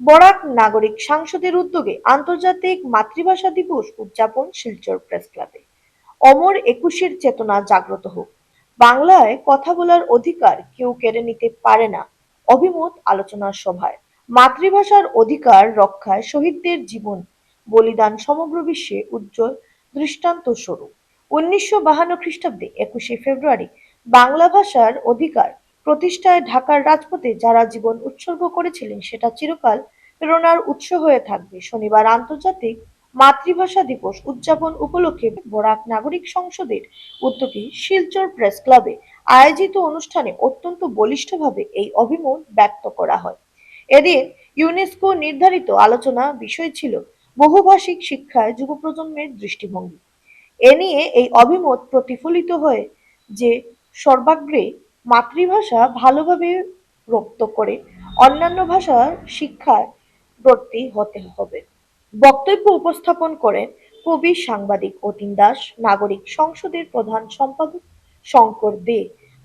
বরাক নাগরিক সংসদের উদ্যোগে আন্তর্জাতিক মাতৃভাষা দিবস উদযাপন শিলচর প্রেস ক্লাবে। অমর একুশের চেতনা জাগ্রত হোক। বাংলায় কথা বলার অধিকার কেউ কেড়ে নিতে পারে না। অভিমত আলোচনার সভায় মাতৃভাষার অধিকার রক্ষায় শহীদদের জীবন বলিদান সমগ্র বিশ্বে উজ্জ্বল দৃষ্টান্ত স্বরূপ। ১৯৫২ খ্রিস্টাব্দে ২১শে ফেব্রুয়ারি বাংলা ভাষার অধিকার প্রতিষ্ঠায় ঢাকার রাজপথে যারা জীবন উৎসর্গ করেছিলেন সেটা চিরকাল প্রেরণার উৎস হয়ে থাকবে। শনিবার আন্তর্জাতিক মাতৃভাষা দিবস উদযাপন উপলক্ষে বরাক নাগরিক সংসদের উদ্যোগে শিলচর প্রেস ক্লাবে আয়োজিত অনুষ্ঠানে অত্যন্ত বলিষ্ঠভাবে এই অভিমত ব্যক্ত করা হয়। এদিন ইউনেস্কো নির্ধারিত আলোচনা বিষয় ছিল বহুভাষিক শিক্ষায় যুব প্রজন্মের দৃষ্টিভঙ্গি। এ নিয়ে এই অভিমত প্রতিফলিত হয় যে সর্বাগ্রে মাতৃভাষা ভালোভাবে রপ্ত করে অন্যান্য ভাষার শিক্ষায় ব্রতী হতে হবে। বক্তব্য উপস্থাপন করেন কবি সাংবাদিক অতীন দাস, নাগরিক সংসদের প্রধান সম্পাদক শঙ্কর দে,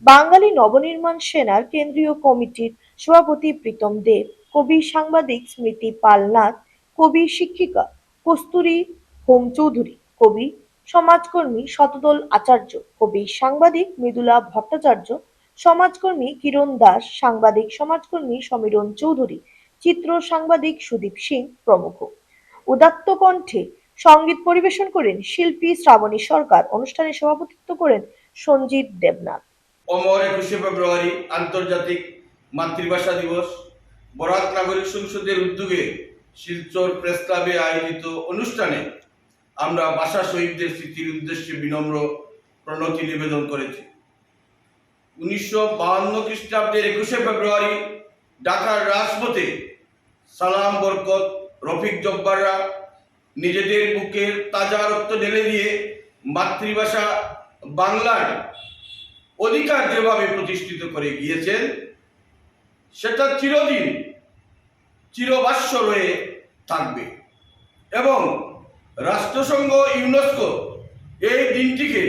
বাঙালি নবনির্মাণ সেনার কেন্দ্রীয় কমিটির সভাপতি প্রীতম দেব, কবি সাংবাদিক স্মৃতি পালনাথ, কবি শিক্ষিকা কস্তুরী হোম চৌধুরী, কবি সমাজকর্মী শতদল আচার্য, কবি সাংবাদিক মৃদুলা ভট্টাচার্য, সমাজকর্মী কিরণ দাস, সাংবাদিক সমাজকর্মী সমীরণ চৌধুরী, চিত্র সাংবাদিক সুদীপ সিং প্রমুখ। উদাত্ত কণ্ঠে সঙ্গীত পরিবেশন করেন শিল্পী শ্রাবণী সরকার। অনুষ্ঠানে সভাপতিত্ব করেন সঞ্জিত দেবনাথ। অমর ২১শে ফেব্রুয়ারি আন্তর্জাতিক মাতৃভাষা দিবস বরাক নাগরিক সংসদের উদ্যোগে শিলচর প্রেস ক্লাবে আয়োজিত অনুষ্ঠানে আমরা ভাষা শহীদদের স্মৃতির উদ্দেশ্যে বিনম্র প্রণতি নিবেদন করেছি। ১৯৫২ খ্রিস্টাব্দের ২১শে ফেব্রুয়ারি ঢাকার রাজপথে সালাম বরকত, রফিক জব্বাররা নিজেদের বুকের তাজা রক্ত ঢেলে দিয়ে মাতৃভাষা বাংলার অধিকার যেভাবে প্রতিষ্ঠিত করে গিয়েছেন সেটা চিরদিন চিরভাস্বর হয়ে থাকবে এবং রাষ্ট্রসংঘ ইউনেস্কো এই দিনটিকে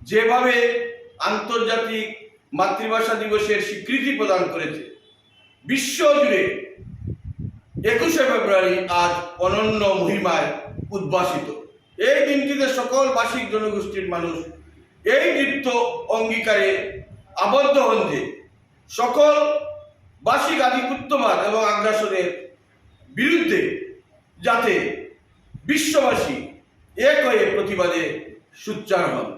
যেভাবে আন্তর্জাতিক মাতৃভাষা দিবসের স্বীকৃতি প্রদান করেছে, বিশ্বজুড়ে ২১শে ফেব্রুয়ারি আজ অনন্য মহিমায় উদ্ভাসিত। এই দিনটিতে সকল ভাষিক জনগোষ্ঠীর মানুষ এই দীপ্ত অঙ্গীকারে আবদ্ধ হন যে সকল ভাষিক আধিপত্যবাদ এবং আগ্রাসনের বিরুদ্ধে যাতে বিশ্ববাসী এক হয়ে প্রতিবাদে সোচ্চার হন।